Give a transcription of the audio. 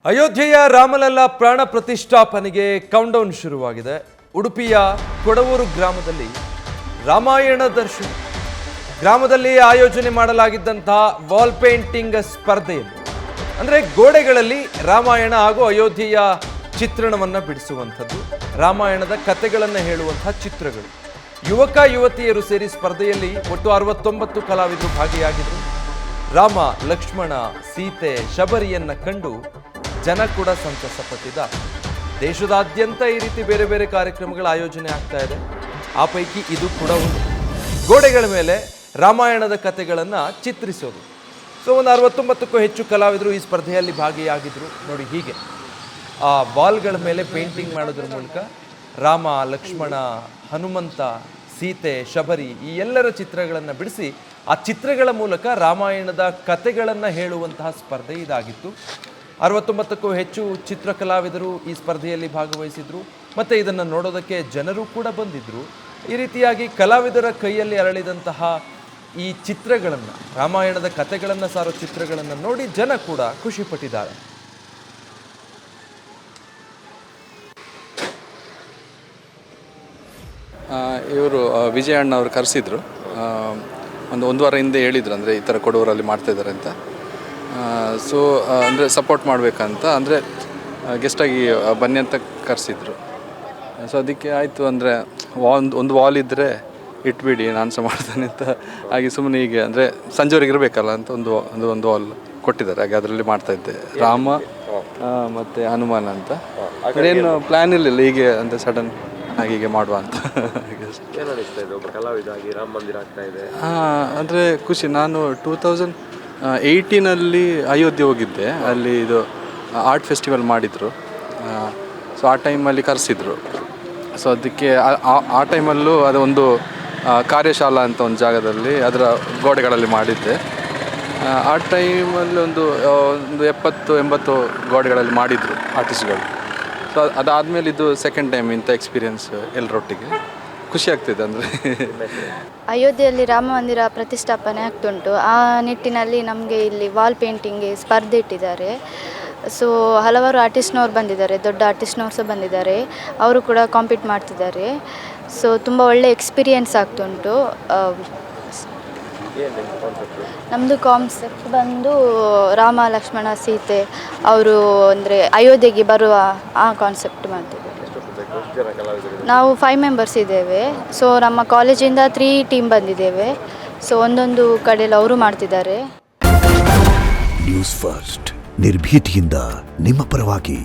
ಅಯೋಧ್ಯೆಯ ರಾಮಲಲ್ಲ ಪ್ರಾಣ ಪ್ರತಿಷ್ಠಾಪನೆಗೆ ಕೌಂಟೌನ್ ಶುರುವಾಗಿದೆ. ಉಡುಪಿಯ ಕೊಡವೂರು ಗ್ರಾಮದಲ್ಲಿ ರಾಮಾಯಣ ದರ್ಶನ ಗ್ರಾಮದಲ್ಲಿ ಆಯೋಜನೆ ಮಾಡಲಾಗಿದ್ದಂತಹ ವಾಲ್ ಪೇಂಟಿಂಗ್ ಸ್ಪರ್ಧೆಯಲ್ಲಿ ಅಂದರೆ ಗೋಡೆಗಳಲ್ಲಿ ರಾಮಾಯಣ ಹಾಗೂ ಅಯೋಧ್ಯೆಯ ಚಿತ್ರಣವನ್ನು ಬಿಡಿಸುವಂಥದ್ದು, ರಾಮಾಯಣದ ಕಥೆಗಳನ್ನು ಹೇಳುವಂತಹ ಚಿತ್ರಗಳು. ಯುವಕ ಯುವತಿಯರು ಸೇರಿ ಸ್ಪರ್ಧೆಯಲ್ಲಿ ಒಟ್ಟು 69 ಕಲಾವಿದರು ಭಾಗಿಯಾಗಿದ್ದರು. ರಾಮ, ಲಕ್ಷ್ಮಣ, ಸೀತೆ, ಶಬರಿಯನ್ನ ಕಂಡು ಜನ ಕೂಡ ಸಂತಸಪಟ್ಟಿದ್ದಾರೆ. ದೇಶದಾದ್ಯಂತ ಈ ರೀತಿ ಬೇರೆ ಬೇರೆ ಕಾರ್ಯಕ್ರಮಗಳ ಆಯೋಜನೆ ಆಗ್ತಾ ಇದೆ. ಆ ಪೈಕಿ ಇದು ಕೂಡ ಒಂದು. ಗೋಡೆಗಳ ಮೇಲೆ ರಾಮಾಯಣದ ಕಥೆಗಳನ್ನು ಚಿತ್ರಿಸೋದು. ಒಂದು 69ಕ್ಕೂ ಹೆಚ್ಚು ಕಲಾವಿದರು ಈ ಸ್ಪರ್ಧೆಯಲ್ಲಿ ಭಾಗಿಯಾಗಿದ್ದರು. ನೋಡಿ, ಹೀಗೆ ಆ ವಾಲ್ಗಳ ಮೇಲೆ ಪೇಂಟಿಂಗ್ ಮಾಡೋದ್ರ ಮೂಲಕ ರಾಮ, ಲಕ್ಷ್ಮಣ, ಹನುಮಂತ, ಸೀತೆ, ಶಬರಿ ಈ ಎಲ್ಲರ ಚಿತ್ರಗಳನ್ನು ಬಿಡಿಸಿ ಆ ಚಿತ್ರಗಳ ಮೂಲಕ ರಾಮಾಯಣದ ಕಥೆಗಳನ್ನು ಹೇಳುವಂತಹ ಸ್ಪರ್ಧೆ ಇದಾಗಿತ್ತು. 69ಕ್ಕೂ ಹೆಚ್ಚು ಚಿತ್ರಕಲಾವಿದರು ಈ ಸ್ಪರ್ಧೆಯಲ್ಲಿ ಭಾಗವಹಿಸಿದ್ರು ಮತ್ತು ಇದನ್ನು ನೋಡೋದಕ್ಕೆ ಜನರು ಕೂಡ ಬಂದಿದ್ದರು. ಈ ರೀತಿಯಾಗಿ ಕಲಾವಿದರ ಕೈಯಲ್ಲಿ ಅರಳಿದಂತಹ ಈ ಚಿತ್ರಗಳನ್ನು, ರಾಮಾಯಣದ ಕಥೆಗಳನ್ನು ಸಾರೋ ಚಿತ್ರಗಳನ್ನು ನೋಡಿ ಜನ ಕೂಡ ಖುಷಿಪಟ್ಟಿದ್ದಾರೆ. ಇವರು ವಿಜಯಣ್ಣ ಅವರು ಕರೆಸಿದ್ರು. ಒಂದು ವಾರ ಹಿಂದೆ ಹೇಳಿದರು, ಅಂದರೆ ಈ ಥರ ಕೊಡವೂರಲ್ಲಿ ಮಾಡ್ತಾಯಿದ್ದಾರೆ ಅಂತ. ಸೊ ಅಂದರೆ ಸಪೋರ್ಟ್ ಮಾಡಬೇಕಂತ, ಅಂದರೆ ಗೆಸ್ಟಾಗಿ ಬನ್ನಿ ಅಂತ ಕರೆಸಿದ್ರು. ಸೊ ಅದಕ್ಕೆ ಆಯಿತು, ಅಂದರೆ ಒಂದು ವಾಲ್ ಇದ್ದರೆ ಇಟ್ಬಿಡಿ, ನಾನು ಸಹ ಮಾಡ್ತೇನೆ ಅಂತ. ಹಾಗೆ ಸುಮ್ಮನೆ ಹೀಗೆ ಅಂದರೆ ಸಂಜೆವರೆಗೆ ಇರಬೇಕಲ್ಲ ಅಂತ ಒಂದು ವಾಲ್ ಕೊಟ್ಟಿದ್ದಾರೆ. ಹಾಗೆ ಅದರಲ್ಲಿ ಮಾಡ್ತಾಯಿದ್ದೆ, ರಾಮ ಮತ್ತು ಹನುಮಾನ್ ಅಂತ. ಏನು ಪ್ಲ್ಯಾನ್ ಇರಲಿಲ್ಲ, ಹೀಗೆ ಅಂತ ಸಡನ್ ಹೀಗೆ ಮಾಡುವ ಅಂತ. ಅಂದರೆ ಖುಷಿ. ನಾನು 2018 ಅಯೋಧ್ಯೆ ಹೋಗಿದ್ದೆ. ಅಲ್ಲಿ ಇದು ಆರ್ಟ್ ಫೆಸ್ಟಿವಲ್ ಮಾಡಿದರು. ಸೊ ಆ ಟೈಮಲ್ಲಿ ಕರೆಸಿದ್ರು. ಸೊ ಅದಕ್ಕೆ ಆ ಟೈಮಲ್ಲೂ ಅದು ಒಂದು ಕಾರ್ಯಶಾಲಾ ಅಂತ ಒಂದು ಜಾಗದಲ್ಲಿ ಅದರ ಗೋಡೆಗಳಲ್ಲಿ ಮಾಡಿದ್ದೆ. ಆ ಟೈಮಲ್ಲಿ ಒಂದು 70-80 ಗೋಡೆಗಳಲ್ಲಿ ಮಾಡಿದರು ಆರ್ಟಿಸ್ಟ್ಗಳು. ಸೊ ಅದಾದಮೇಲೆ ಇದು ಸೆಕೆಂಡ್ ಟೈಮ್ ಇಂಥ ಎಕ್ಸ್ಪೀರಿಯನ್ಸ್ ಎಲ್ಲರೊಟ್ಟಿಗೆ. ಖುಷಿ ಆಗ್ತಿದೆ. ಅಂದರೆ ಅಯೋಧ್ಯೆಯಲ್ಲಿ ರಾಮ ಮಂದಿರ ಪ್ರತಿಷ್ಠಾಪನೆ ಆಗ್ತುಂಟು. ಆ ನಿಟ್ಟಿನಲ್ಲಿ ನಮಗೆ ಇಲ್ಲಿ ವಾಲ್ ಪೇಂಟಿಂಗ್ಗೆ ಸ್ಪರ್ಧೆ ಇಟ್ಟಿದ್ದಾರೆ. ಸೊ ಹಲವಾರು ಆರ್ಟಿಸ್ಟ್ನವ್ರು ಬಂದಿದ್ದಾರೆ, ದೊಡ್ಡ ಆರ್ಟಿಸ್ಟ್ನವ್ರು ಸಹ ಬಂದಿದ್ದಾರೆ. ಅವರು ಕೂಡ ಕಾಂಪೀಟ್ ಮಾಡ್ತಿದ್ದಾರೆ. ಸೊ ತುಂಬ ಒಳ್ಳೆ ಎಕ್ಸ್ಪೀರಿಯೆನ್ಸ್ ಆಗ್ತುಂಟು. ನಮ್ಮದು ಕಾನ್ಸೆಪ್ಟ್ ಬಂದು ರಾಮ, ಲಕ್ಷ್ಮಣ, ಸೀತೆ ಅವರು ಅಂದರೆ ಅಯೋಧ್ಯೆಗೆ ಬರುವ ಆ ಕಾನ್ಸೆಪ್ಟ್ ಮಾಡ್ತಿದ್ದೇವೆ. ನಾವು 5 ಮೆಂಬರ್ಸ್ ಇದ್ದೇವೆ. ಸೊ ನಮ್ಮ ಕಾಲೇಜಿಂದ 3 ಟೀಮ್ ಬಂದಿದ್ದೇವೆ. ಸೊ ಒಂದೊಂದು ಕಡೆಯಲ್ಲಿ ಅವರು ಮಾಡ್ತಿದ್ದಾರೆ. ನ್ಯೂಸ್ ಫಸ್ಟ್, ನಿರ್ಭೀತಿಯಿಂದ ನಿಮ್ಮ ಪರವಾಗಿ.